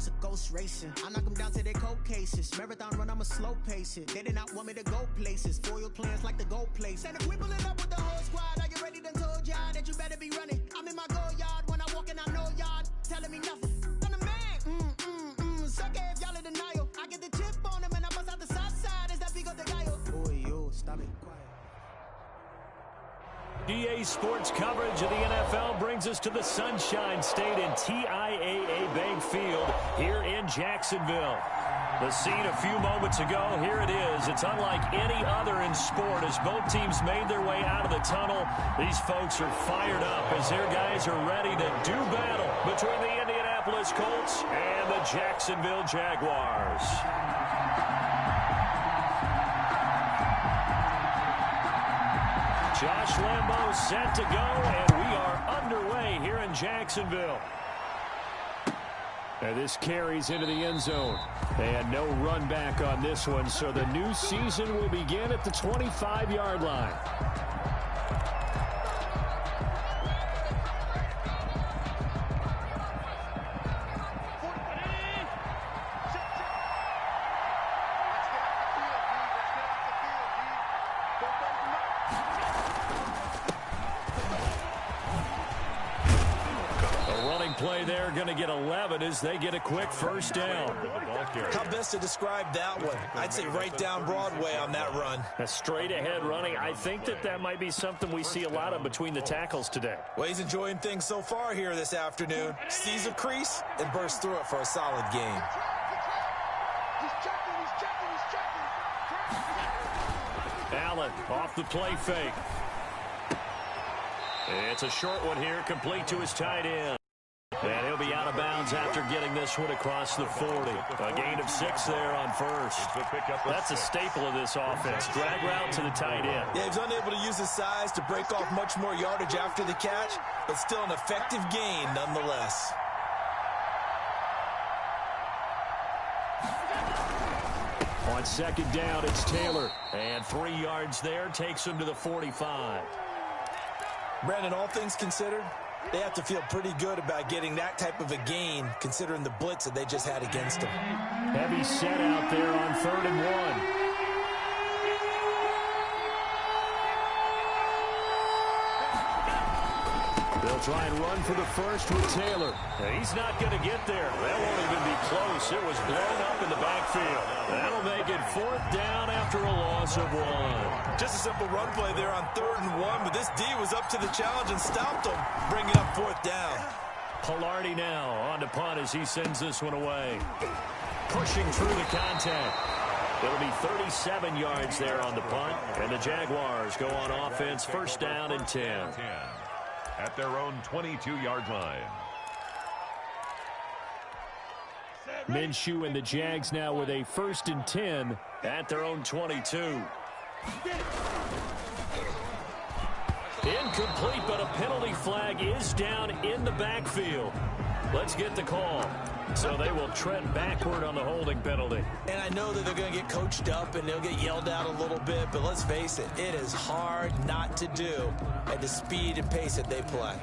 was a ghost racing. I knock them down to their cold cases. Marathon run, I'm a slow pace it. They did not want me to go places. Foil plans like the gold place. And if we pulling up with the whole squad, are you ready? Done told y'all that you better be running. I'm in my go yard when I walk in, I know y'all telling me nothing. I'm the man. Suck it if y'all in denial. I get the chip on them and I bust out the south side. Is that big of the guy? Boy, yo, stop it. Quiet. EA Sports coverage of the NFL brings us to the Sunshine State in TIAA Bank Field here in Jacksonville. The scene a few moments ago, here it is. It's unlike any other in sport as both teams made their way out of the tunnel. These folks are fired up as their guys are ready to do battle between the Indianapolis Colts and the Jacksonville Jaguars. Josh Lambo set to go, and we are underway here in Jacksonville. And this carries into the end zone. And no run back on this one, so the new season will begin at the 25-yard line. Play there, going to get 11 as they get a quick first down. How best to describe that one? I'd say right down Broadway on that run. A straight ahead running. I think that might be something we see a lot of between the tackles today. Well, he's enjoying things so far here this afternoon. Sees a crease and bursts through it for a solid gain. Allen off the play fake. It's a short one here, complete to his tight end. And he'll be out of bounds after getting this one across the 40. A gain of 6 there on first. That's a staple of this offense. Drag route to the tight end. Yeah, he's unable to use his size to break off much more yardage after the catch, but still an effective gain nonetheless. On second down, it's Taylor. And 3 yards there takes him to the 45. Brandon, all things considered, they have to feel pretty good about getting that type of a gain, considering the blitz that they just had against them. Heavy set out there on 3rd and 1. They'll try and run for the first with Taylor. He's not going to get there. That won't even be close. It was blown up in the backfield. That'll make it 4th down after a loss of 1. Just a simple run play there on 3rd and 1, but this D was up to the challenge and stopped him, bringing up 4th down. Pilardi now on to punt as he sends this one away. Pushing through the contact. It'll be 37 yards there on the punt, and the Jaguars go on offense, 1st down and 10. At their own 22-yard line. Minshew and the Jags now with a 1st and 10 at their own 22. Incomplete, but a penalty flag is down in the backfield. Let's get the call. So they will tread backward on the holding penalty. And I know that they're going to get coached up and they'll get yelled at a little bit, but let's face it, it is hard not to do at the speed and pace that they play.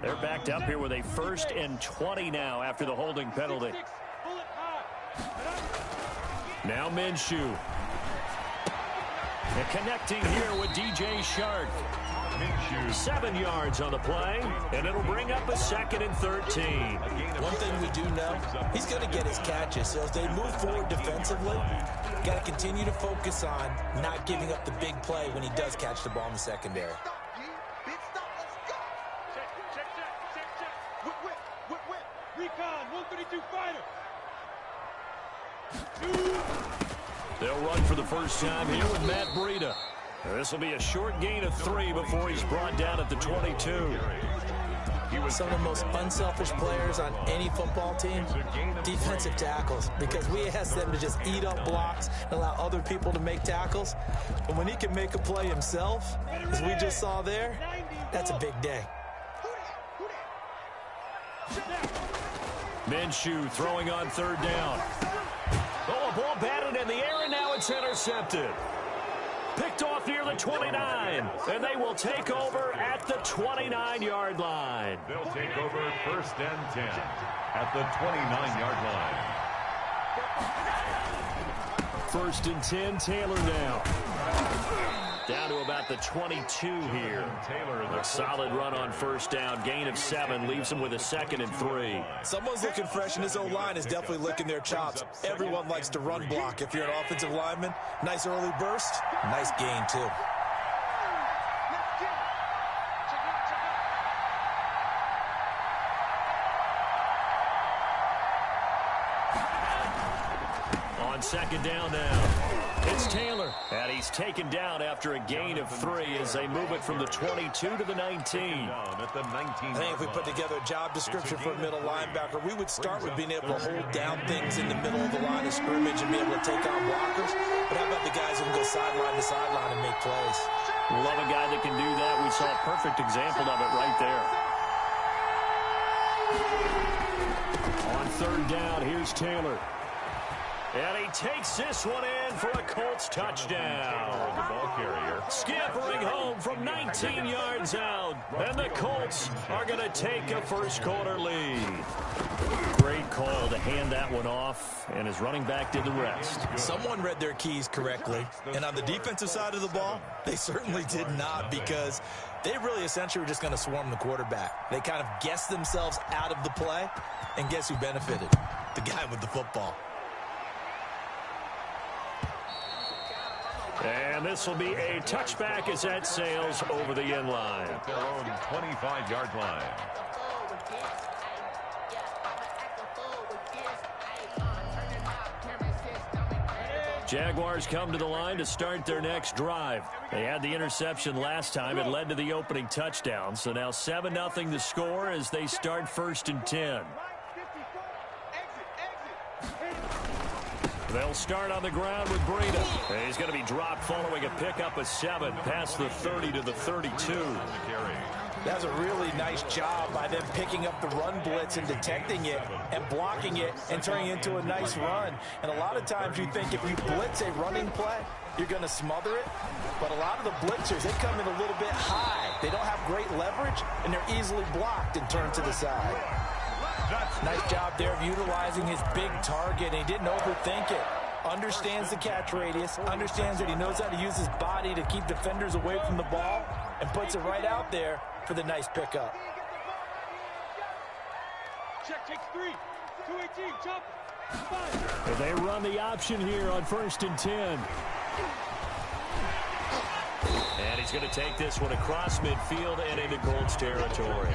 They're backed up here with a 1st and 20 now after the holding penalty. Now Minshew. And connecting here with DJ Shark. 7 yards on the play, and it'll bring up a 2nd and 13. One thing we do know, he's going to get his catches. So as they move forward defensively, got to continue to focus on not giving up the big play when he does catch the ball in the secondary. Recon, 132 fighter. They'll run for the first time here with Matt Breida. This will be a short gain of 3 before he's brought down at the 22. Some of the most unselfish players on any football team, defensive tackles, because we ask them to just eat up blocks and allow other people to make tackles. But when he can make a play himself, as we just saw there, that's a big day. Minshew throwing on 3rd down. Oh, a ball batted in the air, and now it's intercepted. Picked off near the 29. And they will take over at the 29-yard line. They'll take over 1st and 10 at the 29-yard line. 1st and 10, Taylor now. Down to about the 22 here. A solid run on 1st down. Gain of 7 leaves him with a 2nd and 3. Someone's looking fresh, and his O-line is definitely licking their chops. Everyone likes to run block. If you're an offensive lineman, nice early burst, nice gain too. On 2nd down now. It's Taylor, and he's taken down after a gain of 3 as they move it from the 22 to the 19. At the 19. I think if we put together a job description for a middle linebacker, we would start with being able to hold down things in the middle of the line of scrimmage and be able to take on blockers. But how about the guys who can go sideline to sideline and make plays? Love a guy that can do that. We saw a perfect example of it right there. On 3rd down, here's Taylor. And he takes this one in for a Colts touchdown. The ball carrier. Scampering home from 19 yards out. And the Colts are going to take a first-quarter lead. Great call to hand that one off, and his running back did the rest. Someone read their keys correctly, and on the defensive side of the ball, they certainly did not, because they really essentially were just going to swarm the quarterback. They kind of guessed themselves out of the play, and guess who benefited? The guy with the football. And this will be a touchback as that sails over the end line. At their own 25-yard line. Jaguars come to the line to start their next drive. They had the interception last time. It led to the opening touchdown. So now 7-0 the score as they start 1st and 10. They'll start on the ground with Breida. He's going to be dropped following a pickup of 7 past the 30 to the 32. That was a really nice job by them picking up the run blitz and detecting it and blocking it and turning it into a nice run. And a lot of times you think if you blitz a running play, you're going to smother it. But a lot of the blitzers, they come in a little bit high. They don't have great leverage, and they're easily blocked and turned to the side. Nice job there of utilizing his big target, and he didn't overthink it. Understands the catch radius, understands that he knows how to use his body to keep defenders away from the ball, and puts it right out there for the nice pickup. Check 3, 218, jump. And they run the option here on 1st and 10. And he's going to take this one across midfield and into Colts territory.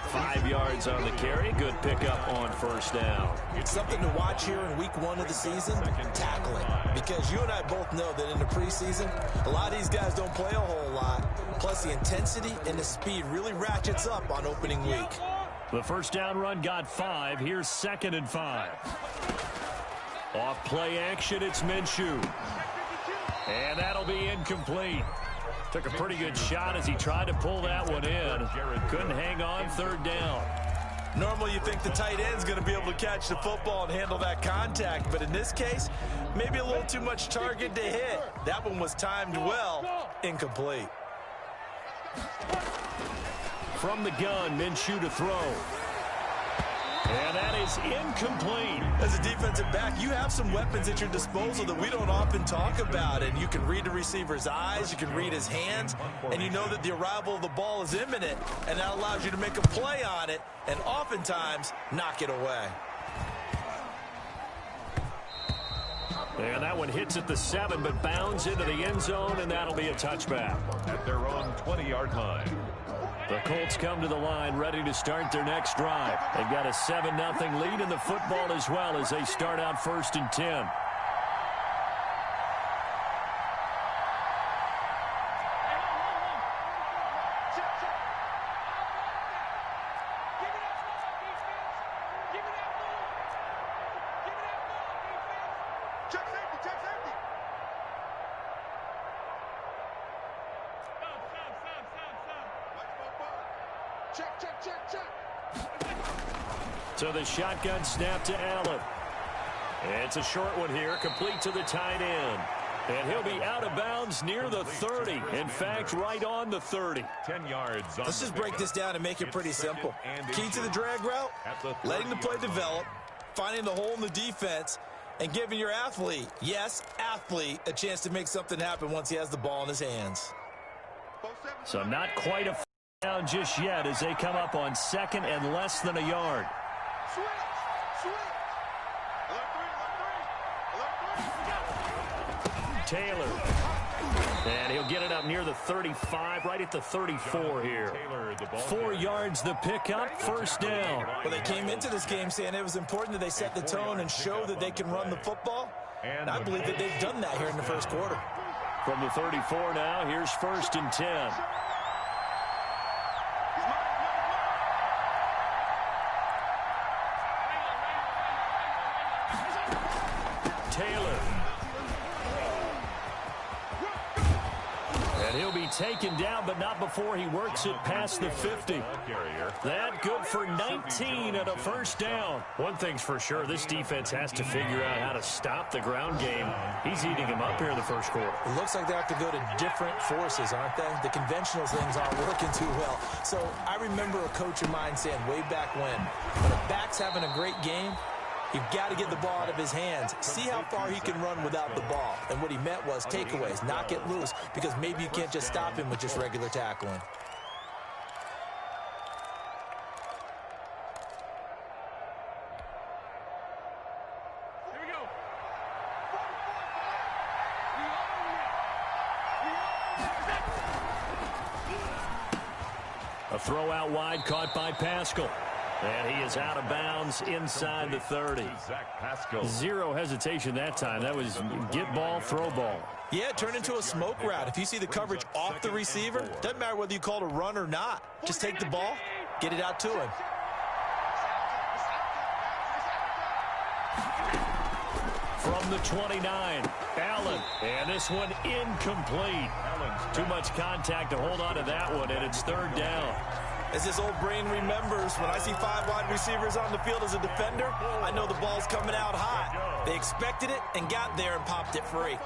5 yards on the carry. Good pickup on 1st down. It's something to watch here in week 1 of the season, tackling. Because you and I both know that in the preseason, a lot of these guys don't play a whole lot. Plus the intensity and the speed really ratchets up on opening week. The 1st down run got 5. Here's 2nd and 5. Off play action, it's Minshew. And that'll be incomplete. Took a pretty good shot as he tried to pull that one in. Couldn't hang on 3rd down. Normally you think the tight end's going to be able to catch the football and handle that contact, but in this case, maybe a little too much target to hit. That one was timed well, incomplete. From the gun, Minshew to throw. And that is incomplete. As a defensive back, you have some weapons at your disposal that we don't often talk about. And you can read the receiver's eyes, you can read his hands, and you know that the arrival of the ball is imminent. And that allows you to make a play on it and oftentimes knock it away. And that one hits at the 7, but bounds into the end zone, and that'll be a touchback. At their own 20-yard line. The Colts come to the line ready to start their next drive. They've got a 7-0 lead in the football as well as they start out 1st and 10. So the shotgun snap to Allen. It's a short one here, complete to the tight end. And he'll be out of bounds near the 30. In fact, right on the 30. 10 yards. Let's just break this down and make it pretty simple. Key to the drag route, letting the play develop, finding the hole in the defense, and giving your athlete, yes, athlete, a chance to make something happen once he has the ball in his hands. So not quite a down just yet as they come up on second and less than a yard. Taylor. And he'll get it up near the 35, right at the 34 here. 4 yards the pickup, first down. Well, they came into this game saying it was important that they set the tone and show that they can run the football. And I believe that they've done that here in the first quarter. From the 34 now, here's first and 10. Taylor. And he'll be taken down, but not before he works it past the 50. That good for 19 and a first down. One thing's for sure, this defense has to figure out how to stop the ground game. He's eating him up here in the first quarter. It looks like they have to go to different forces, aren't they? The conventional things aren't working too well. So I remember a coach of mine saying way back when a back's having a great game, you've got to get the ball out of his hands. See how far he can run without the ball. And what he meant was takeaways, not get loose, because maybe you can't just stop him with just regular tackling. Here we go. A throw out wide caught by Pascal. And he is out of bounds inside the 30. Zero hesitation that time. That was get ball, throw ball. Yeah, it turned into a smoke route. If you see the coverage off the receiver, doesn't matter whether you call it a run or not. Just take the ball, get it out to him. From the 29, Allen. And this one incomplete. Too much contact to hold on to that one, and it's third down. As this old brain remembers, when I see 5 wide receivers on the field as a defender, I know the ball's coming out hot. They expected it and got there and popped it free.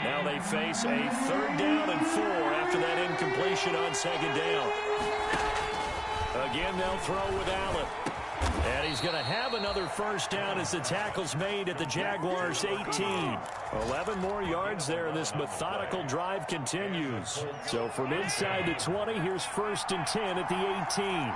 Now they face a third down and 4 after that incompletion on second down. Again, they'll throw with Allen. And he's going to have another first down as the tackle's made at the Jaguars' 18. 11 more yards there, and this methodical drive continues. So from inside the 20, here's first and 10 at the 18.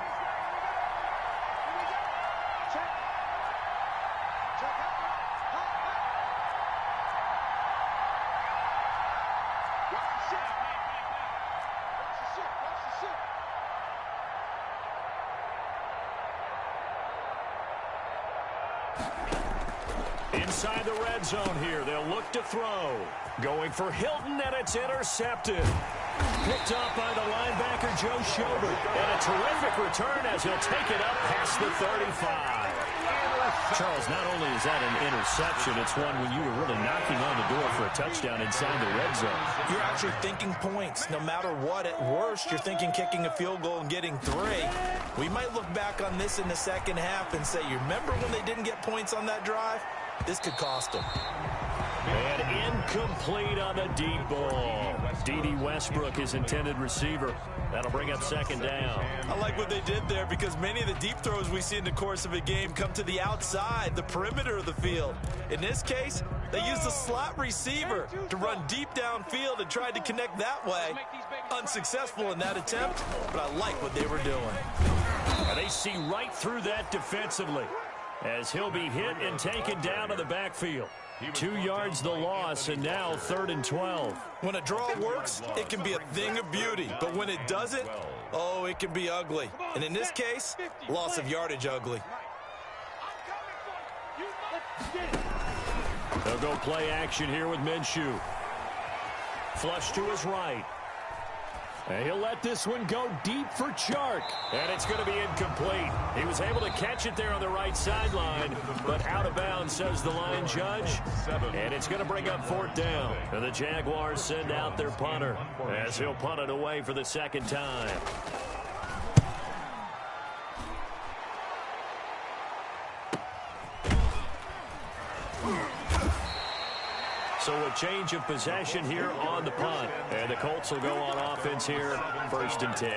Inside the red zone here, they'll look to throw. Going for Hilton, and it's intercepted. Picked off by the linebacker, Joe Schobert. And a terrific return as he'll take it up past the 35. Charles, not only is that an interception, it's one when you were really knocking on the door for a touchdown inside the red zone. You're actually thinking points. No matter what, at worst, you're thinking kicking a field goal and getting 3. We might look back on this in the second half and say, you remember when they didn't get points on that drive? This could cost them. And incomplete on the deep ball. D.D. Westbrook, his intended receiver. That'll bring up second down. I like what they did there because many of the deep throws we see in the course of a game come to the outside, the perimeter of the field. In this case, they used a slot receiver to run deep downfield and tried to connect that way. Unsuccessful in that attempt, but I like what they were doing. And they see right through that defensively as he'll be hit and taken down to the backfield. 2 yards the loss, and now 3rd and 12. When a draw works, it can be a thing of beauty. But when it doesn't, oh, it can be ugly. And in this case, loss of yardage ugly. They'll go play action here with Minshew. Flush to his right. And he'll let this one go deep for Chark. And it's going to be incomplete. He was able to catch it there on the right sideline, but out of bounds, says the line judge. And it's going to bring up 4th down. And the Jaguars send out their punter as he'll punt it away for the second time. So a change of possession here on the punt. And the Colts will go on offense here, 1st and 10.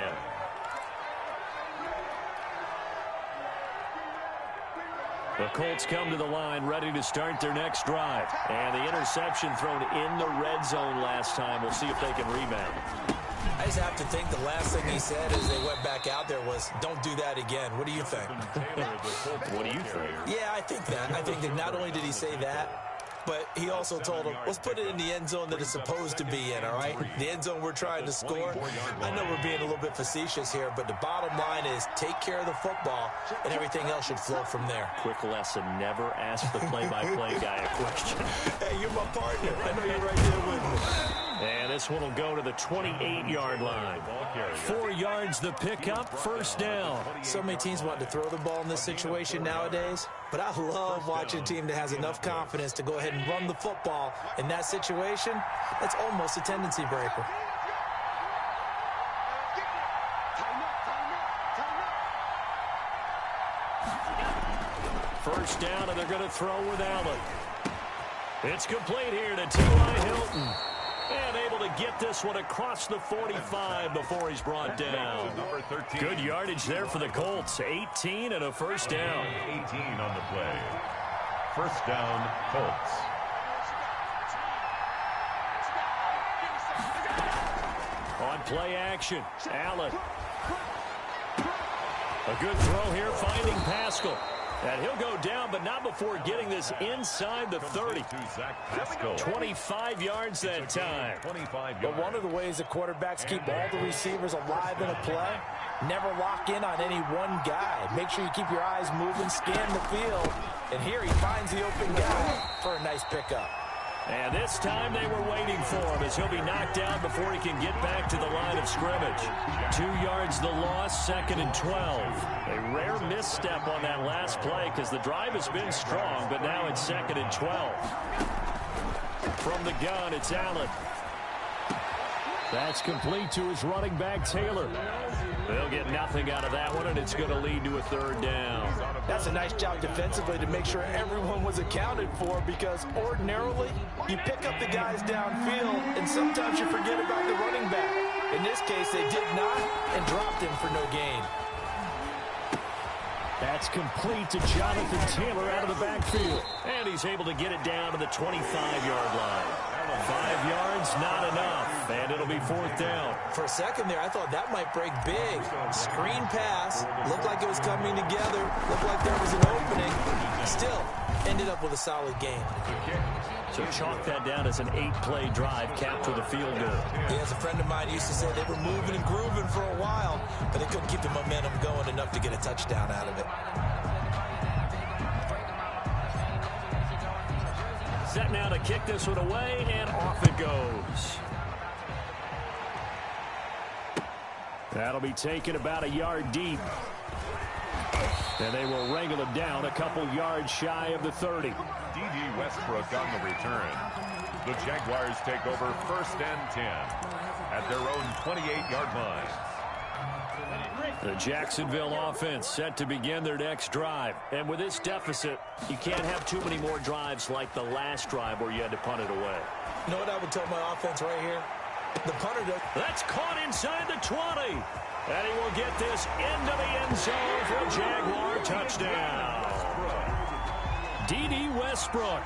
The Colts come to the line ready to start their next drive. And the interception thrown in the red zone last time. We'll see if they can rebound. I just have to think the last thing he said as they went back out there was, don't do that again. What do you think? What do you think? Yeah, I think that. I think that not only did he say that, but he also told him, let's put it in the end zone that it's supposed to be in, all right? The end zone we're trying to score. I know we're being a little bit facetious here, but the bottom line is take care of the football, and everything else should flow from there. Quick lesson, never ask the play-by-play guy a question. Hey, you're my partner. I know you're right there with me. And this one will go to the 28-yard line. 4 yards the pickup, 1st down. So many teams want to throw the ball in this situation nowadays, but I love watching a team that has enough confidence to go ahead and run the football in that situation. That's almost a tendency breaker. First down, and they're going to throw with Allen. It's complete here to T.Y. Hilton. And able to get this one across the 45 before he's brought down. Good yardage there for the Colts. 18 and a 1st down. 18 on the play. 1st down, Colts. On play action, Allen. A good throw here, finding Pascal. And he'll go down, but not before getting this inside the 30. 25 yards that time. But one of the ways the quarterbacks keep all the receivers alive in a play, never lock in on any one guy. Make sure you keep your eyes moving, scan the field. And here he finds the open guy for a nice pickup. And this time they were waiting for him as he'll be knocked down before he can get back to the line of scrimmage. 2 yards the loss, 2nd and 12. A rare misstep on that last play because the drive has been strong, but now it's 2nd and 12. From the gun, it's Allen. That's complete to his running back, Taylor. They'll get nothing out of that one, and it's going to lead to a 3rd down. That's a nice job defensively to make sure everyone was accounted for, because ordinarily you pick up the guys downfield, and sometimes you forget about the running back. In this case, they did not and dropped him for no gain. That's complete to Jonathan Taylor out of the backfield. And he's able to get it down to the 25-yard line. 5 yards, not enough. And it'll be 4th down. For a second there, I thought that might break big. Screen pass. Looked like it was coming together. Looked like there was an opening. Still, ended up with a solid game. So chalk that down as an 8-play drive capped with a field goal. Yeah, as a friend of mine used to say, they were moving and grooving for a while, but they couldn't keep the momentum going enough to get a touchdown out of it. Set now to kick this one away, and off it goes. That'll be taken about a yard deep. And they will wrangle it down a couple yards shy of the 30. D.D. Westbrook on the return. The Jaguars take over 1st and 10 at their own 28-yard line. The Jacksonville offense set to begin their next drive. And with this deficit, you can't have too many more drives like the last drive where you had to punt it away. You know what I would tell my offense right here? The punter does. That's caught inside the 20. And he will get this into the end zone for a Jaguar touchdown. D.D. Westbrook,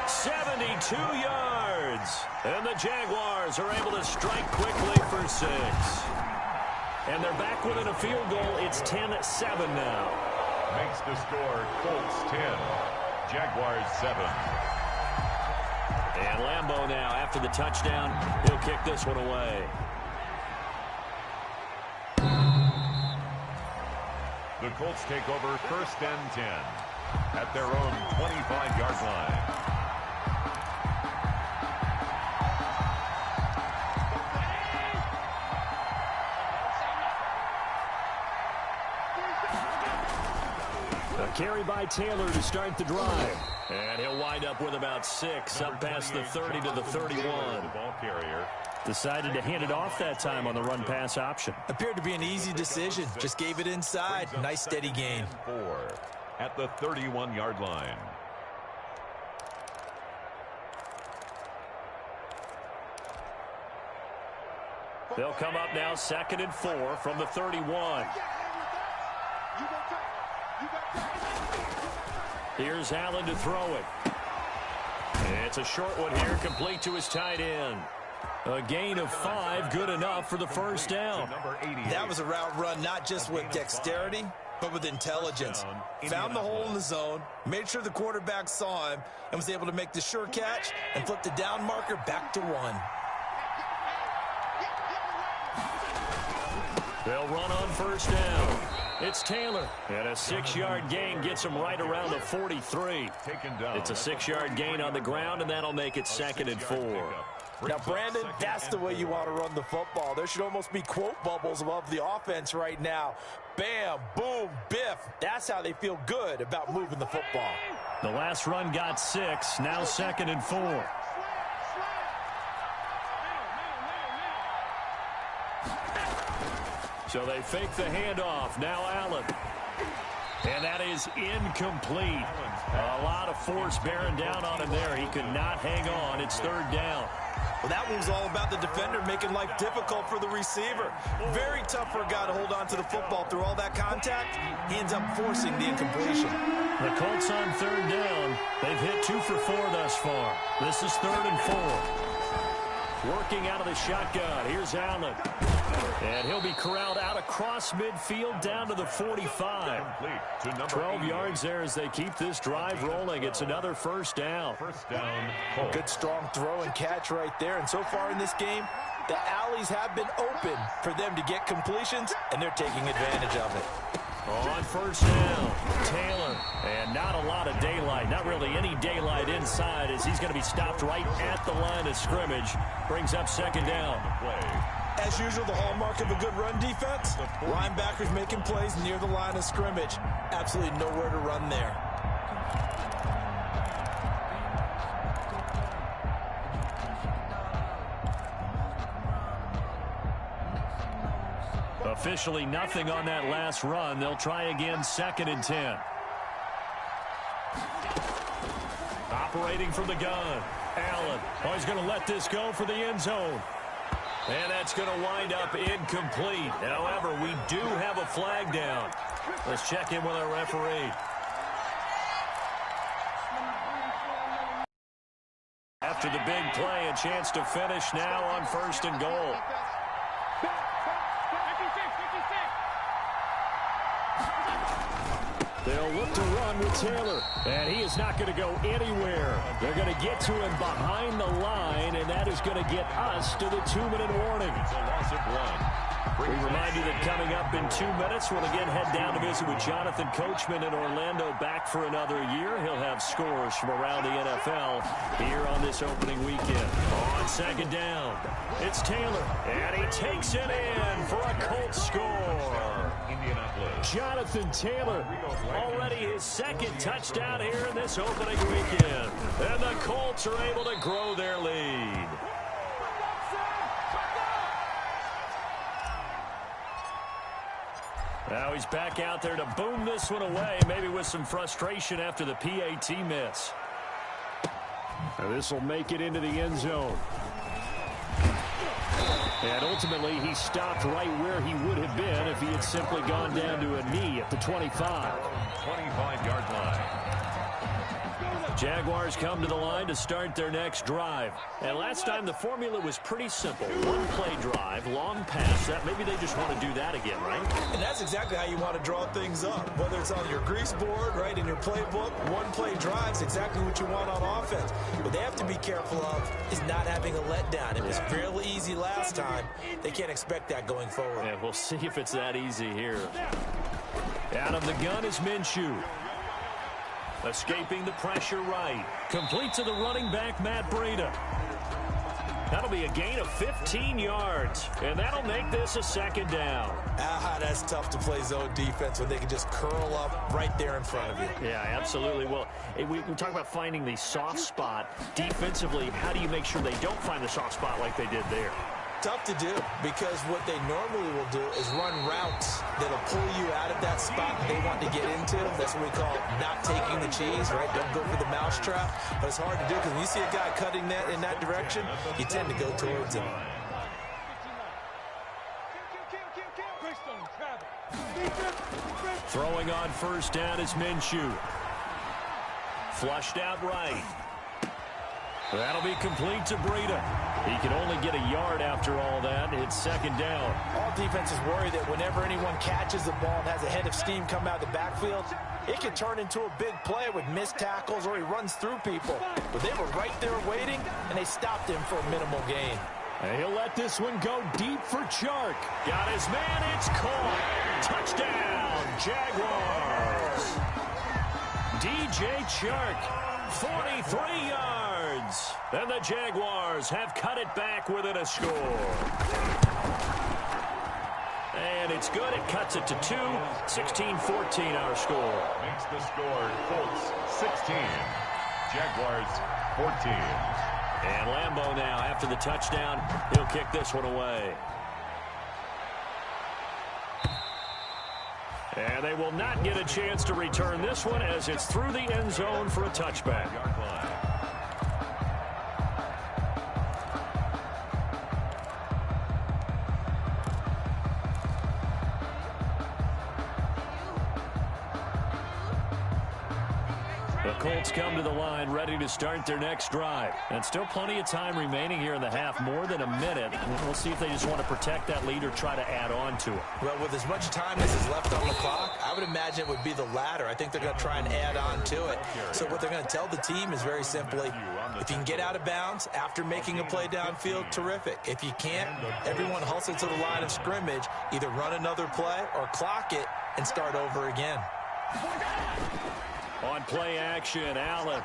72 yards. And the Jaguars are able to strike quickly for 6. And they're back within a field goal. It's 10-7 now. Makes the score Colts 10, Jaguars 7. And Lambeau now, after the touchdown, he'll kick this one away. The Colts take over 1st and 10 at their own 25-yard line. A carry by Taylor to start the drive. And he'll wind up with about 6, up past the 30 to the 31. The ball carrier Decided to hand it off that time on the run-pass option. Appeared to be an easy decision. Just gave it inside. Nice steady gain. 4 at the 31-yard line. They'll come up now 2nd and 4 from the 31. Here's Allen to throw it. It's a short one here, complete to his tight end. A gain of 5, good enough for the first down. That was a route run not just with dexterity, but with intelligence. Found the hole in the zone, made sure the quarterback saw him, and was able to make the sure catch and flip the down marker back to 1. They'll run on first down. It's Taylor, and a 6-yard gain gets him right around the 43. It's a 6-yard gain on the ground, and that'll make it 2nd and 4. Now, Brandon, that's the way you want to run the football. There should almost be quote bubbles above the offense right now. Bam, boom, biff. That's how they feel good about moving the football. The last run got 6, now 2nd and 4. So they fake the handoff. Now Allen. And that is incomplete. A lot of force bearing down on him there. He could not hang on. It's 3rd down. Well, that one's all about the defender making life difficult for the receiver. Very tough for a guy to hold on to the football through all that contact. He ends up forcing the incompletion. The Colts on 3rd down. They've hit 2 for 4 thus far. This is 3rd and 4. Working out of the shotgun. Here's Allen. And he'll be corralled out across midfield down to the 45. 12 yards there as they keep this drive rolling. It's another first down. Good strong throw and catch right there. And so far in this game, the alleys have been open for them to get completions, and they're taking advantage of it. On first down, Taylor. And not a lot of daylight. Not really any daylight inside as he's going to be stopped right at the line of scrimmage. Brings up 2nd down. As usual, the hallmark of a good run defense, linebackers making plays near the line of scrimmage. Absolutely nowhere to run there. Officially nothing on that last run. They'll try again 2nd and 10. Operating from the gun. Allen. Oh, he's going to let this go for the end zone. And that's going to wind up incomplete. However, we do have a flag down. Let's check in with our referee. After the big play, a chance to finish now on 1st and goal. They'll look to run with Taylor, and he is not going to go anywhere. They're going to get to him behind the line, and that is going to get us to the 2-minute warning. It's a loss of 1. We remind you that coming up in 2 minutes, we'll again head down to visit with Jonathan Coachman in Orlando, back for another year. He'll have scores from around the NFL here on this opening weekend. On 2nd down, it's Taylor, and he takes it in for a Colts score. Jonathan Taylor, already his 2nd touchdown here in this opening weekend. And the Colts are able to grow their lead. Now he's back out there to boom this one away, maybe with some frustration after the PAT miss. Now this will make it into the end zone. And ultimately, he stopped right where he would have been if he had simply gone down to a knee at the 25. 25-yard line. Jaguars come to the line to start their next drive. And last time, the formula was pretty simple. One-play drive, long pass. That maybe they just want to do that again, right? And that's exactly how you want to draw things up. Whether it's on your grease board, right, in your playbook, one-play drive's exactly what you want on offense. What they have to be careful of is not having a letdown. It was fairly easy last time. They can't expect that going forward. Yeah, we'll see if it's that easy here. Out of the gun is Minshew. Escaping the pressure right. Complete to the running back, Matt Breida. That'll be a gain of 15 yards, and that'll make this a 2nd down. That's tough to play zone defense when they can just curl up right there in front of you. Yeah, absolutely. Well, we talk about finding the soft spot. Defensively, how do you make sure they don't find the soft spot like they did there? Tough to do, because what they normally will do is run routes that'll pull you out of that spot they want to get into. That's what we call not taking the cheese, right? Don't go for the mousetrap. But it's hard to do, because when you see a guy cutting that in that direction, you tend to go towards him. Throwing on first down is Minshew. Flushed out right. That'll be complete to Breida. He can only get a yard after all that. It's second down. All defenses worry that whenever anyone catches the ball and has a head of steam come out of the backfield, it can turn into a big play with missed tackles or he runs through people. But they were right there waiting, and they stopped him for a minimal gain. And he'll let this one go deep for Chark. Got his man. It's caught. Touchdown, Jaguars. DJ Chark, 43 yards. And the Jaguars have cut it back within a score. And it's good. It cuts it to 2. 16-14 our score. Makes the score Colts 16. Jaguars 14. And Lambeau now, after the touchdown, he'll kick this one away. And they will not get a chance to return this one as it's through the end zone for a touchback. The Colts come to the line ready to start their next drive. And still plenty of time remaining here in the half, more than a minute. We'll see if they just want to protect that lead or try to add on to it. Well, with as much time as is left on the clock, I would imagine it would be the latter. I think they're going to try and add on to it. So what they're going to tell the team is very simply, if you can get out of bounds after making a play downfield, terrific. If you can't, everyone hustle to the line of scrimmage, either run another play or clock it and start over again. On play action, Allen.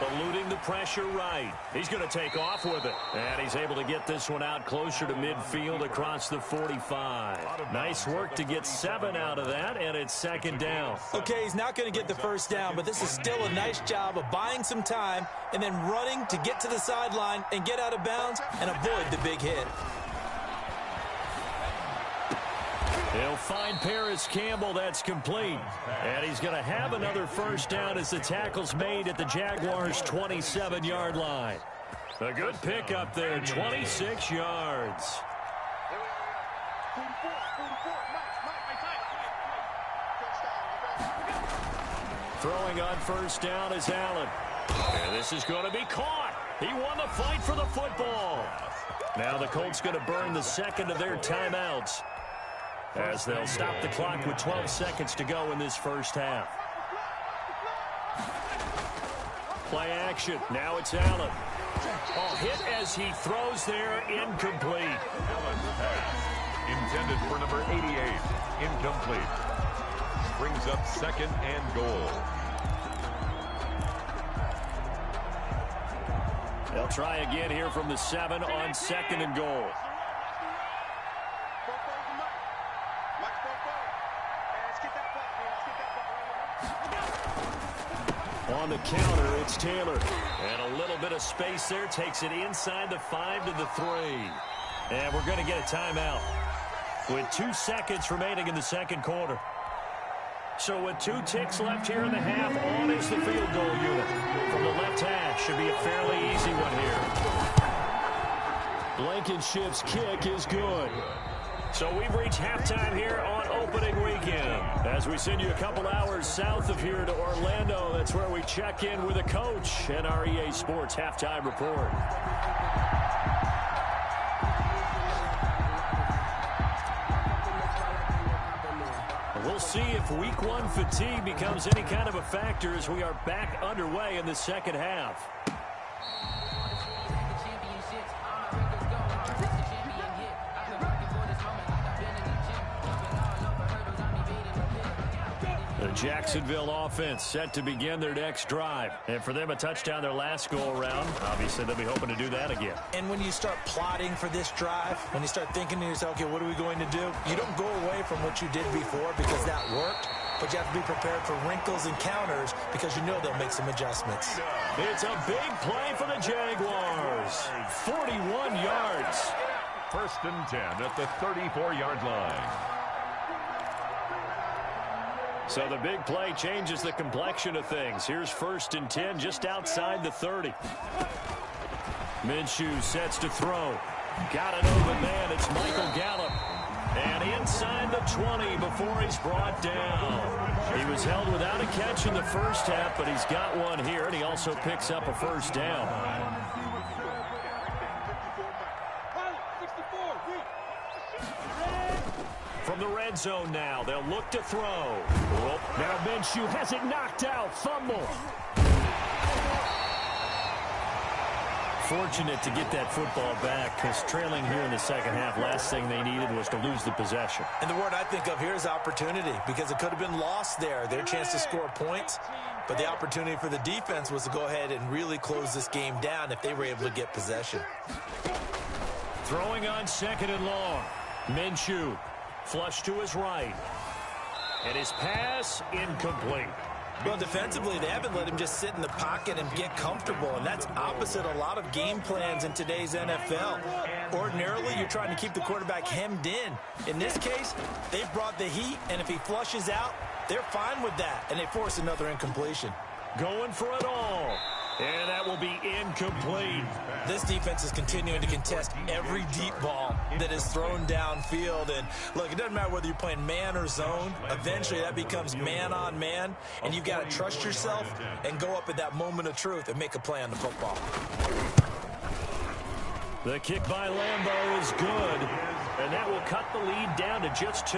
Eluding the pressure right. He's going to take off with it. And he's able to get this one out closer to midfield across the 45. Nice work to get 7 out of that, and it's second down. Okay, he's not going to get the first down, but this is still a nice job of buying some time and then running to get to the sideline and get out of bounds and avoid the big hit. He'll find Paris Campbell. That's complete. And he's going to have another first down as the tackle's made at the Jaguars' 27-yard line. A good pickup there, 26 yards. Throwing on first down is Allen. And this is going to be caught. He won the fight for the football. Now the Colts going to burn the second of their timeouts, as they'll stop the clock with 12 seconds to go in this first half. Play action. Now it's Allen. Hit as he throws there. Incomplete. Allen's pass, intended for number 88. Incomplete. Brings up second and goal. They'll try again here from the 7 on second and goal. On the counter, it's Taylor. And a little bit of space there. Takes it inside the 5 to the 3. And we're going to get a timeout with 2 seconds remaining in the second quarter. So with 2 ticks left here in the half, on is the field goal unit. From the left hash, should be a fairly easy one here. Blankenship's kick is good. So we've reached halftime here on opening weekend. As we send you a couple hours south of here to Orlando, that's where we check in with a coach and our EA Sports halftime report. We'll see if week 1 fatigue becomes any kind of a factor as we are back underway in the second half. The Jacksonville offense set to begin their next drive. And for them, a touchdown their last go-around. Obviously, they'll be hoping to do that again. And when you start plotting for this drive, when you start thinking to yourself, okay, what are we going to do? You don't go away from what you did before because that worked, but you have to be prepared for wrinkles and counters because you know they'll make some adjustments. It's a big play for the Jaguars. 41 yards. First and 10 at the 34-yard line. So the big play changes the complexion of things. Here's first and 10 just outside the 30. Minshew sets to throw. Got an open man. It's Michael Gallup. And inside the 20 before he's brought down. He was held without a catch in the first half, but he's got one here, and he also picks up a first down. From the red zone now, they'll look to throw. Now Minshew has it knocked out. Fumble. Fortunate to get that football back, because trailing here in the second half, last thing they needed was to lose the possession. And the word I think of here is opportunity, because it could have been lost there. Their chance to score points, but the opportunity for the defense was to go ahead and really close this game down if they were able to get possession. Throwing on second and long. Minshew, flush to his right. And his pass incomplete. Well, defensively, they haven't let him just sit in the pocket and get comfortable, and that's opposite a lot of game plans in today's NFL. Ordinarily, you're trying to keep the quarterback hemmed in. In this case, they've brought the heat, and if he flushes out, they're fine with that, and they force another incompletion. Going for it all. And that will be incomplete. This defense is continuing to contest every deep ball that is thrown downfield. And look, it doesn't matter whether you're playing man or zone. Eventually, that becomes man on man. And you've got to trust yourself and go up at that moment of truth and make a play on the football. The kick by Lambeau is good. And that will cut the lead down to just 2.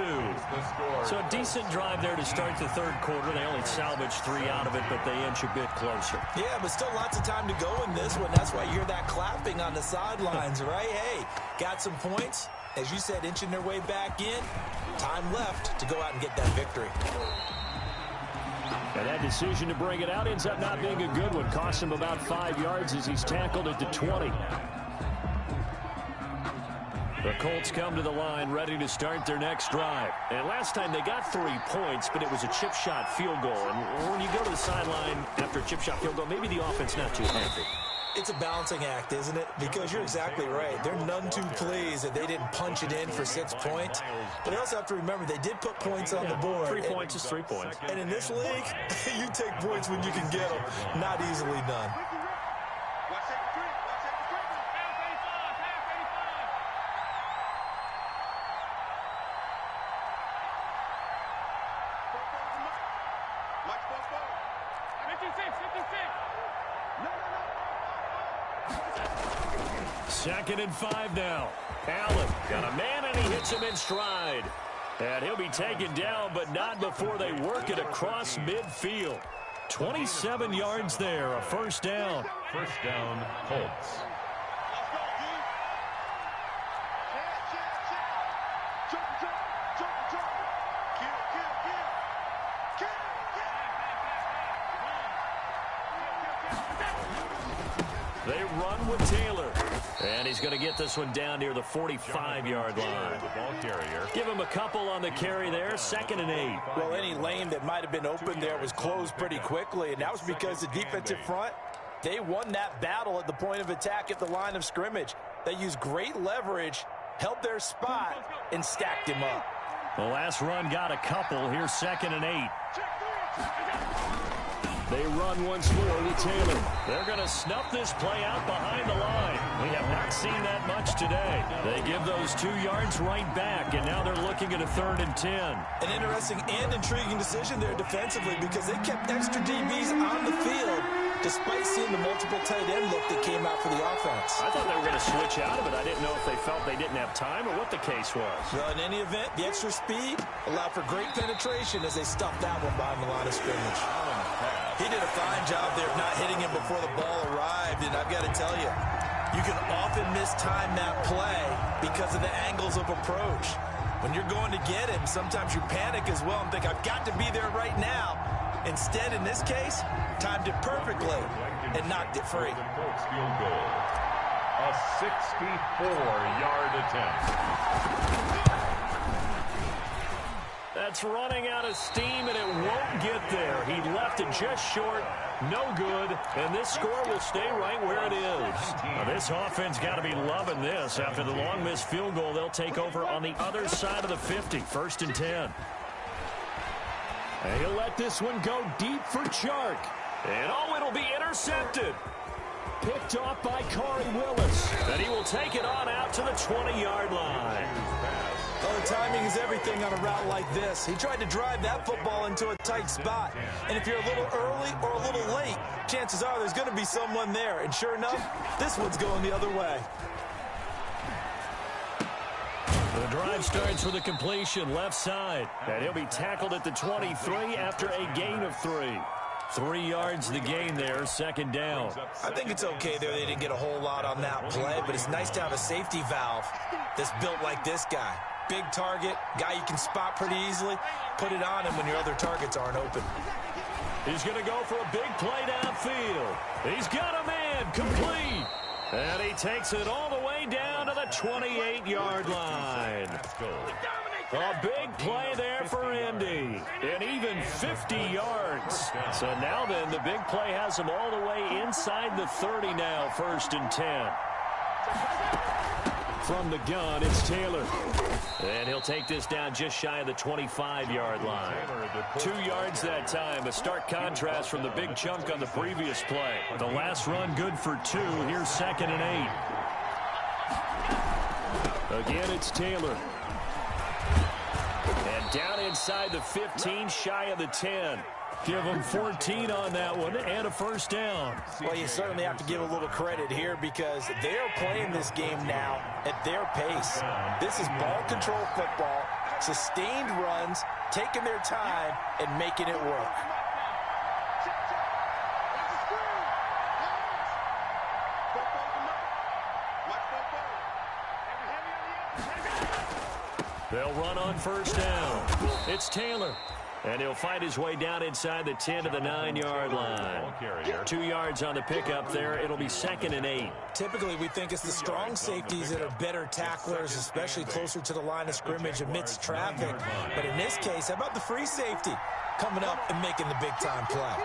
So a decent drive there to start the third quarter. They only salvaged 3 out of it, but they inch a bit closer. Yeah, but still lots of time to go in this one. That's why you hear that clapping on the sidelines, right? Hey, got some points. As you said, inching their way back in. Time left to go out and get that victory. And that decision to bring it out ends up not being a good one. Cost him about 5 yards as he's tackled at the 20. The Colts come to the line ready to start their next drive. And last time they got 3 points, but it was a chip shot field goal. And when you go to the sideline after a chip shot field goal, maybe the offense not too happy. It's a balancing act, isn't it? Because you're exactly right. They're none too pleased that they didn't punch it in for 6 points. But they also have to remember they did put points on the board. 3 points is 3 points. And in this league, you take points when you can get them. Not easily done. Second and 5 now. Allen got a man, and he hits him in stride. And he'll be taken down, but not before they work it across midfield. 27 yards there, a first down. First down, Colts. They run with Taylor. And he's going to get this one down near the 45-yard line. The ball carrier. Give him a couple on the carry there, 2nd and 8. Well, any lane that might have been open there was closed pretty quickly, and that was because the defensive front, they won that battle at the point of attack at the line of scrimmage. They used great leverage, held their spot, and stacked him up. The last run got a couple. Here's 2nd and 8. They run once more with Taylor. They're going to snuff this play out behind the line. We have not seen that much today. They give those 2 yards right back, and now they're looking at a 3rd and 10. An interesting and intriguing decision there defensively, because they kept extra DBs on the field despite seeing the multiple tight end look that came out for the offense. I thought they were going to switch out of it. I didn't know if they felt they didn't have time or what the case was. Well, in any event, the extra speed allowed for great penetration as they stuffed that one behind the line of scrimmage. He did a fine job there of not hitting him before the ball arrived, and I've got to tell you, you can often mistime that play because of the angles of approach. When you're going to get him, sometimes you panic as well and think, I've got to be there right now. Instead, in this case, timed it perfectly and knocked it free. Colts field goal. A 64-yard attempt. That's running out of steam, and it won't get there. He left it just short, no good, and this score will stay right where it is. Now, this offense got to be loving this. After the long missed field goal, they'll take over on the other side of the 50, 1st and 10. And he'll let this one go deep for Chark. And oh, it'll be intercepted. Picked off by Corey Willis. And he will take it on out to the 20-yard line. Oh, the timing is everything on a route like this. He tried to drive that football into a tight spot. And if you're a little early or a little late, chances are there's going to be someone there. And sure enough, this one's going the other way. The drive starts with a completion left side. And he'll be tackled at the 23 after a gain of 3. 3 yards the gain there, second down. I think it's okay there. They didn't get a whole lot on that play, but it's nice to have a safety valve that's built like this guy. Big target, guy you can spot pretty easily. Put it on him when your other targets aren't open. He's going to go for a big play downfield. He's got a man, complete. And he takes it all the way down to the 28-yard line. A big play there for Indy. And even 50 yards. So now then, the big play has him all the way inside the 30 now, 1st and 10. From the gun, it's Taylor. And he'll take this down just shy of the 25-yard line. 2 yards that time. A stark contrast from the big chunk on the previous play. The last run good for 2. Here's 2nd and 8. Again, it's Taylor. And down inside the 15, shy of the 10. Give them 14 on that one and a first down. Well, you certainly have to give a little credit here because they're playing this game now at their pace. This is ball control football, sustained runs, taking their time and making it work. They'll run on first down. It's Taylor. And he'll fight his way down inside the 10 to the 9-yard line. 2 yards on the pickup there. It'll be 2nd and 8. Typically, we think it's the strong safeties that are better tacklers, especially closer to the line of scrimmage amidst traffic. But in this case, how about the free safety coming up and making the big-time play?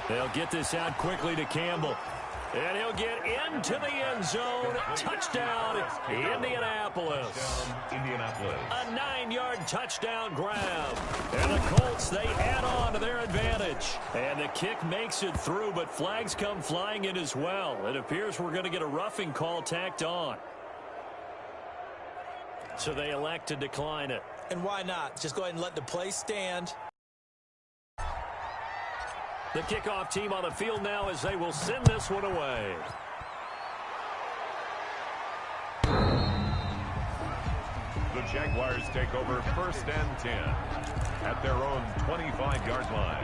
They'll get this out quickly to Campbell. And he'll get into the end zone. Touchdown, Indianapolis. A 9-yard touchdown grab. And the Colts, they add on to their advantage. And the kick makes it through, but flags come flying in as well. It appears we're going to get a roughing call tacked on. So they elect to decline it. And why not? Just go ahead and let the play stand. The kickoff team on the field now as they will send this one away. The Jaguars take over 1st and 10 at their own 25-yard line.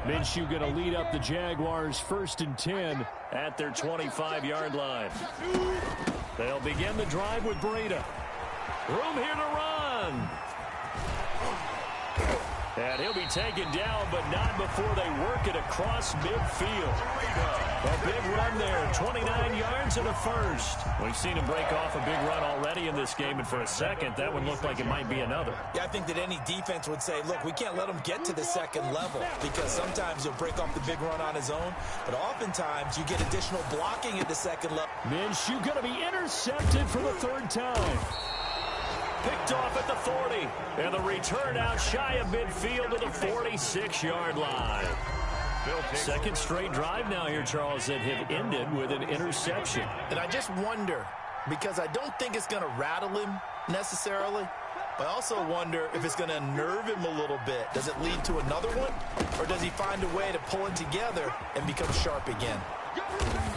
Minshew going to lead up the Jaguars 1st and 10 at their 25-yard line. They'll begin the drive with Breida. Room here to run. And he'll be taken down, but not before they work it across midfield. A big run there, 29 yards and a first. We've seen him break off a big run already in this game, and for a second, that one looked like it might be another. Yeah, I think that any defense would say, look, we can't let him get to the second level because sometimes he'll break off the big run on his own, but oftentimes you get additional blocking at the second level. Minshew going to be intercepted for the 3rd time. Picked off at the 40. And the return out shy of midfield to the 46-yard line. Second straight drive now here, Charles, that have ended with an interception. And I just wonder, because I don't think it's going to rattle him necessarily, but I also wonder if it's going to unnerve him a little bit. Does it lead to another one? Or does he find a way to pull it together and become sharp again?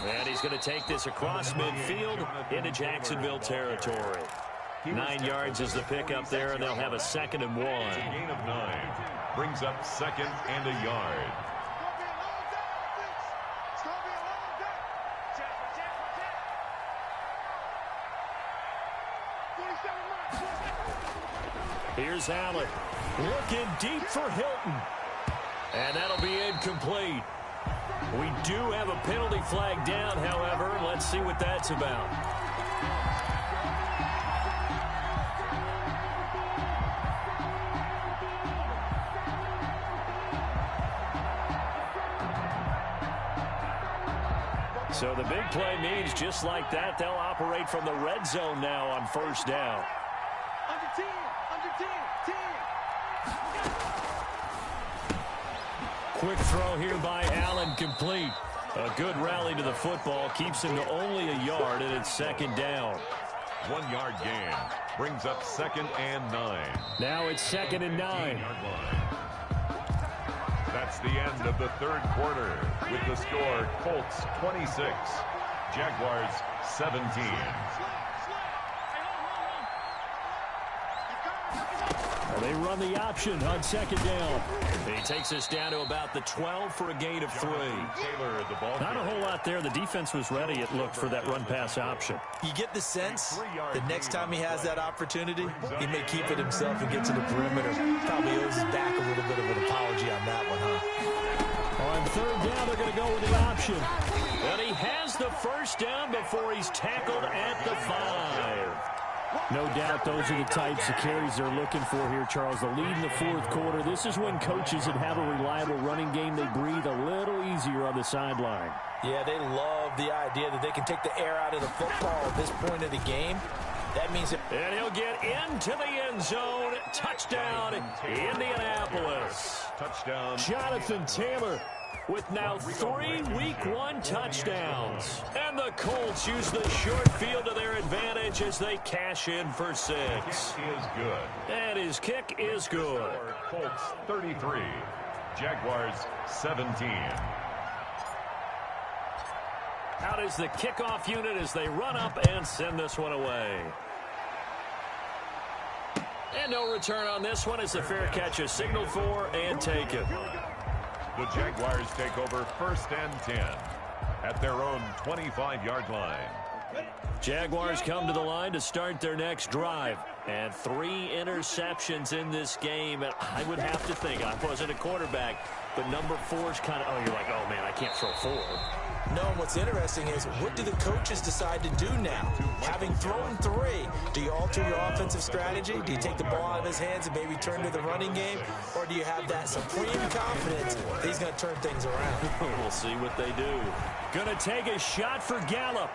And he's going to take this across midfield into Jacksonville territory. 9 yards is the pickup there, and they'll have a 2nd and 1. Gain of 9 brings up 2nd and a yard. Here's Allen looking deep for Hilton. And that'll be incomplete. We do have a penalty flag down, however. Let's see what that's about. So the big play means just like that, they'll operate from the red zone now on first down. Under 10, under 10, 10. Quick throw here by Allen, complete. A good rally to the football, keeps him to only a yard, and it's second down. 1 yard gain brings up 2nd and 9. Now it's 2nd and 9. That's the end of the third quarter with the score Colts 26, Jaguars 17. They run the option on second down. He takes us down to about the 12 for a gain of 3. Not a whole lot there. The defense was ready, it looked, for that run-pass option. You get the sense that next time he has that opportunity, he may keep it himself and get to the perimeter. Probably owes his back a little bit of an apology on that one, huh? On third down, they're going to go with the option. And he has the first down before he's tackled at the 5. No doubt those are the types of carries they're looking for here, Charles. The lead in the fourth quarter. This is when coaches that have a reliable running game, they breathe a little easier on the sideline. Yeah, they love the idea that they can take the air out of the football at this point of the game. That means and he'll get into the end zone. Touchdown, Indianapolis. Touchdown. Jonathan Taylor with now 3 Week 1 touchdowns. And the Colts use the short field to their advantage as they cash in for 6. Kick is good. And his kick is good. Colts 33, Jaguars 17. Out is the kickoff unit as they run up and send this one away. And no return on this one as the fair catch is signaled for and taken. The Jaguars take over 1st and 10 at their own 25-yard line. Jaguars come to the line to start their next drive. And 3 interceptions in this game. And I would have to think, I wasn't a quarterback, but number 4's kind of, you're like, oh, man, I can't throw 4. No, and what's interesting is, what do the coaches decide to do now? Having thrown 3, do you alter your offensive strategy? Do you take the ball out of his hands and maybe turn to the running game? Or do you have that supreme confidence that he's going to turn things around? We'll see what they do. Going to take a shot for Gallup.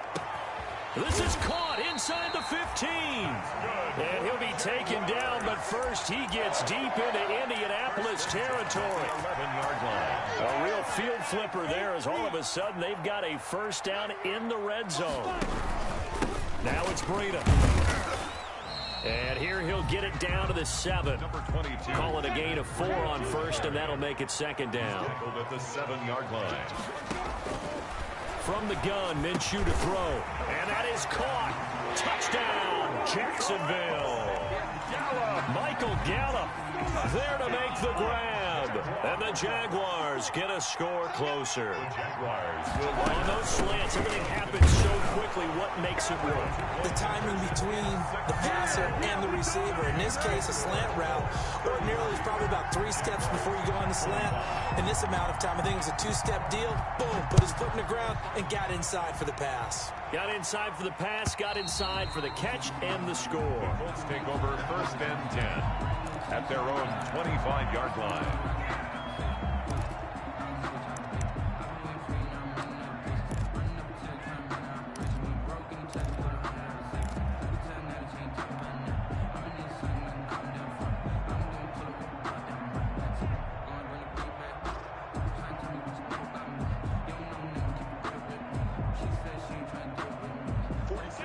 This is caught inside the 15. And he'll be taken down, but first he gets deep into Indianapolis territory. 11-yard line. A real field flipper there as all of a sudden they've got a first down in the red zone. Now it's Breida. And here he'll get it down to the 7. Number 22. Call it a gain of 4 on first, and that'll make it second down. At the 7-yard line. From the gun, Minshew to throw. And that is caught. Touchdown, Jacksonville. Michael Gallup there to make the grab. And the Jaguars get a score closer. On those slants, everything happens so quickly. What makes it work? The timing between the passer and the receiver. In this case, a slant route ordinarily is probably about 3 steps before you go on the slant. In this amount of time, I think it was a 2-step deal. Boom, put his foot in the ground and got inside for the pass. Got inside for the pass, got inside for the catch and the score. Colts take over 1st and 10 at their own 25-yard line.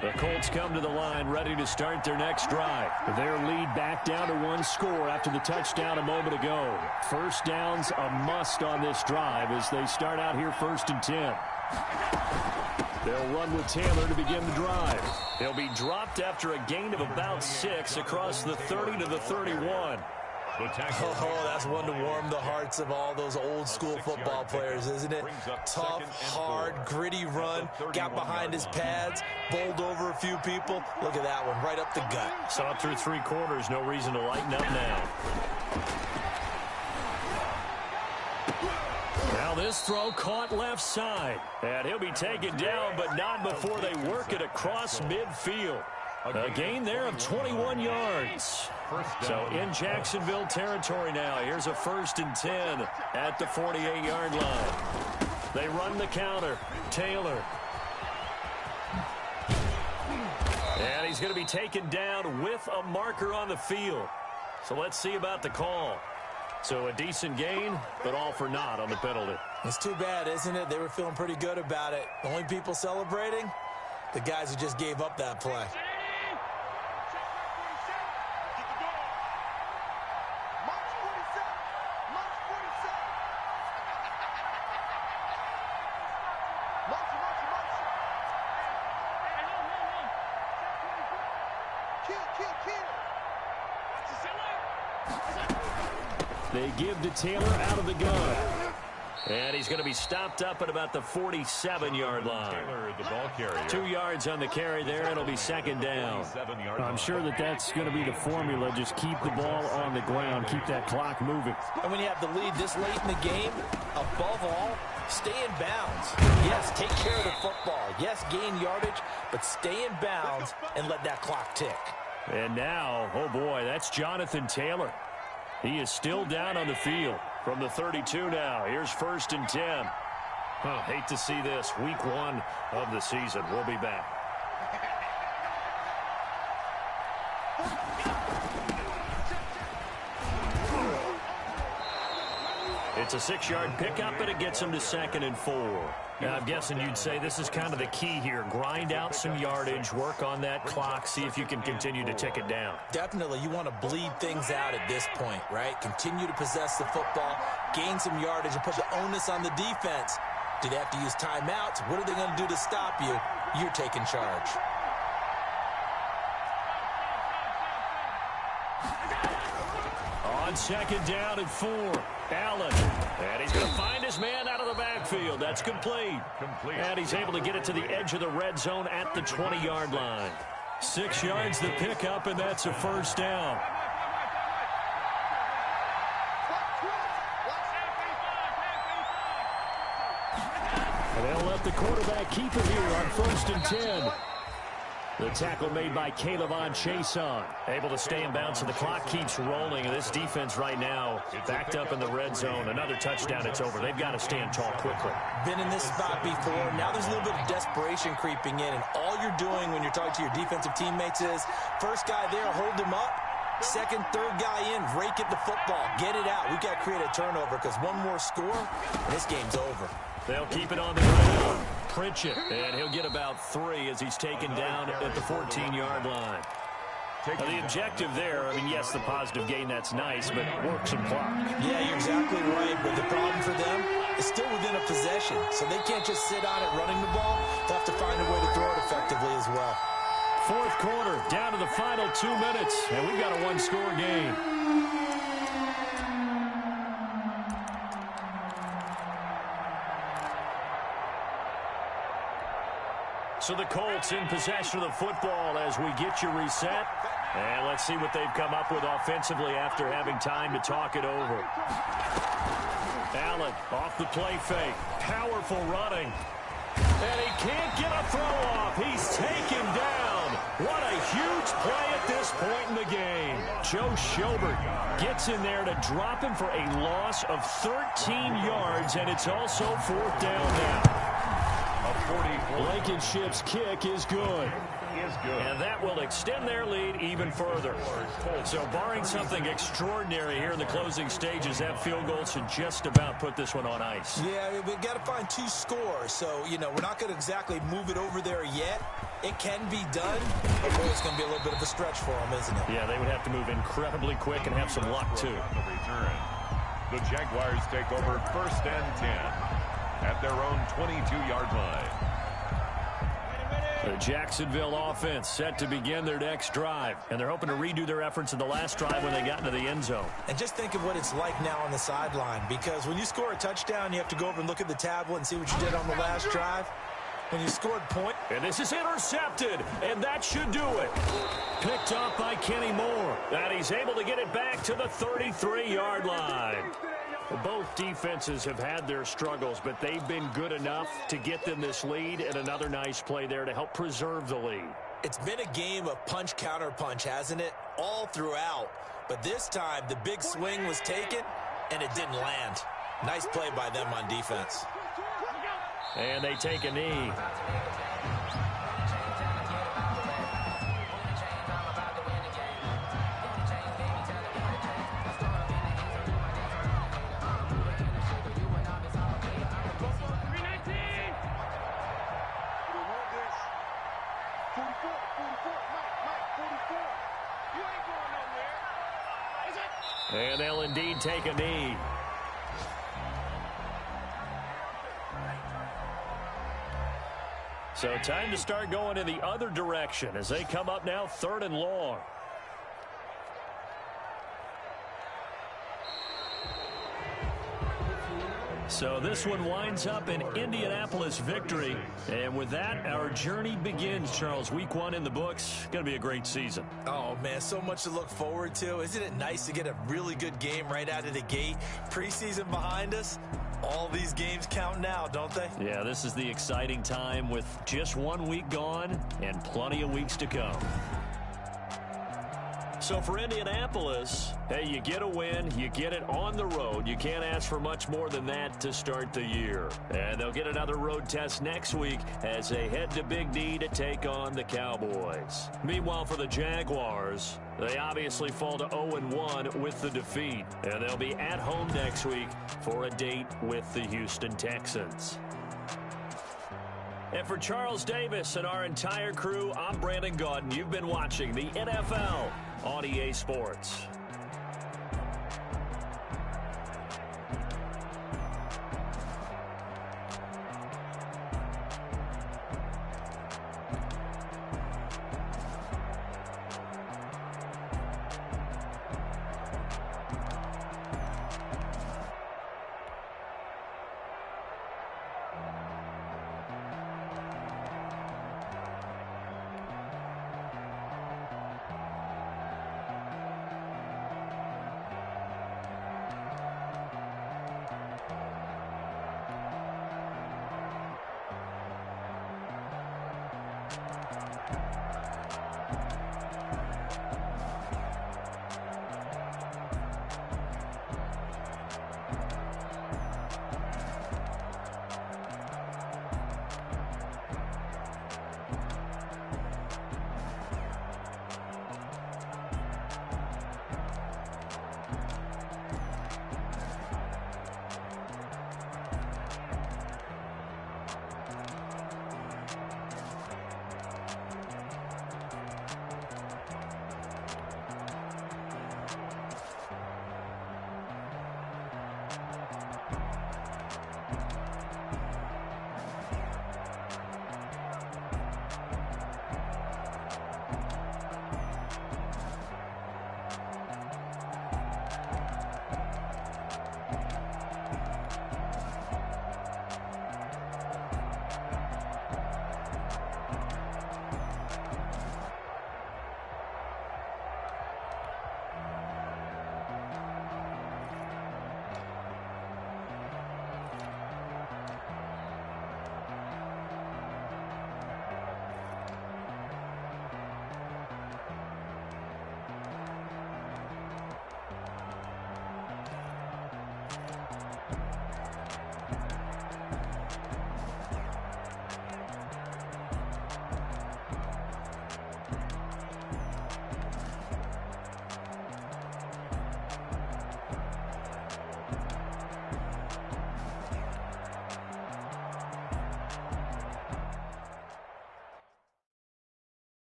The Colts come to the line ready to start their next drive. Their lead back down to 1 score after the touchdown a moment ago. First down's a must on this drive as they start out here 1st and 10. They'll run with Taylor to begin the drive. He'll be dropped after a gain of about 6 across the 30 to the 31. Oh, that's one to warm the hearts of all those old school football players, isn't it? Tough, hard, gritty run, got behind his pads, bowled over a few people. Look at that one, right up the gut. Saw it through 3 quarters, no reason to lighten up now. Now this throw caught left side. And he'll be taken down, but not before they work it across midfield. A gain there of 21 yards. So in Jacksonville territory now. Here's a 1st and 10 at the 48-yard line. They run the counter. Taylor And he's going to be taken down with a marker on the field. So let's see about the call. So a decent gain, but all for naught on the penalty. It's too bad, isn't it? They were feeling pretty good about it. The only people celebrating, the guys who just gave up that play. They give to Taylor out of the gun. And he's going to be stopped up at about the 47-yard line. Taylor, the ball carrier. 2 yards on the carry there. It'll be second down. I'm sure that's going to be the formula. Just keep the ball on the ground. Keep that clock moving. And when you have the lead this late in the game, above all, stay in bounds. Yes, take care of the football. Yes, gain yardage, but stay in bounds and let that clock tick. And now, oh boy, that's Jonathan Taylor. He is still down on the field from the 32 now. Here's 1st and 10. Hate to see this. Week 1 of the season. We'll be back. It's a 6-yard pickup, but it gets him to 2nd and 4. Now, I'm guessing you'd say this is kind of the key here. Grind out some yardage, work on that clock, see if you can continue to tick it down. Definitely, you want to bleed things out at this point, right? Continue to possess the football, gain some yardage, and put the onus on the defense. Do they have to use timeouts? What are they going to do to stop you? You're taking charge. On 2nd down and 4, Allen. And he's going to find his man out of the backfield. That's complete. And he's able to get it to the edge of the red zone at the 20-yard line. 6 yards the pickup, and that's a 1st down. And they'll let the quarterback keep it here on 1st and 10. The tackle made by Caleb Chason. Able to stay in bounds, so the clock keeps rolling. And this defense right now backed up in the red zone. Another touchdown, it's over. They've got to stand tall quickly. Been in this spot before. Now there's a little bit of desperation creeping in. And all you're doing when you're talking to your defensive teammates is, first guy there, hold him up. Second, third guy in, rake at the football. Get it out. We've got to create a turnover because one more score, and this game's over. They'll keep it on the ground. Pritchett, and he'll get about 3 as he's taken down at the 14-yard line. Now, the objective there, I mean, yes, the positive gain, that's nice, but work some clock. Yeah, you're exactly right, but the problem for them is still within a possession, so they can't just sit on it running the ball. They'll have to find a way to throw it effectively as well. 4th quarter, down to the final 2 minutes, and we've got a 1-score game. So the Colts in possession of the football as we get you reset. And let's see what they've come up with offensively after having time to talk it over. Allen off the play fake. Powerful running. And he can't get a throw off. He's taken down. What a huge play at this point in the game. Joe Schobert gets in there to drop him for a loss of 13 yards, and it's also 4th down now. Blankenship's kick is good. And that will extend their lead even further. So barring something extraordinary here in the closing stages, that field goal should just about put this one on ice. Yeah, we've got to find 2 scores. So, you know, we're not going to exactly move it over there yet. It can be done, but boy, it's going to be a little bit of a stretch for them, isn't it? Yeah, they would have to move incredibly quick and have some luck, too. The Jaguars take over 1st and 10 at their own 22-yard line. The Jacksonville offense set to begin their next drive, and they're hoping to redo their efforts in the last drive when they got into the end zone. And just think of what it's like now on the sideline, because when you score a touchdown, you have to go over and look at the tablet and see what you did on the last drive. When you scored point. And this is intercepted, and that should do it. Picked up by Kenny Moore, and he's able to get it back to the 33-yard line. Both defenses have had their struggles, but they've been good enough to get them this lead, and another nice play there to help preserve the lead. It's been a game of punch-counter-punch, hasn't it? All throughout. But this time, the big swing was taken, and it didn't land. Nice play by them on defense. And they take a knee. And they'll indeed take a knee. So time to start going in the other direction as they come up now 3rd and long. So this one winds up an Indianapolis victory. And with that, our journey begins, Charles. Week 1 in the books. Going to be a great season. Oh, man, so much to look forward to. Isn't it nice to get a really good game right out of the gate? Preseason behind us. All these games count now, don't they? Yeah, this is the exciting time with just 1 week gone and plenty of weeks to come. So for Indianapolis, hey, you get a win, you get it on the road. You can't ask for much more than that to start the year. And they'll get another road test next week as they head to Big D to take on the Cowboys. Meanwhile, for the Jaguars, they obviously fall to 0-1 with the defeat. And they'll be at home next week for a date with the Houston Texans. And for Charles Davis and our entire crew, I'm Brandon Gaudin. You've been watching the NFL on EA Sports.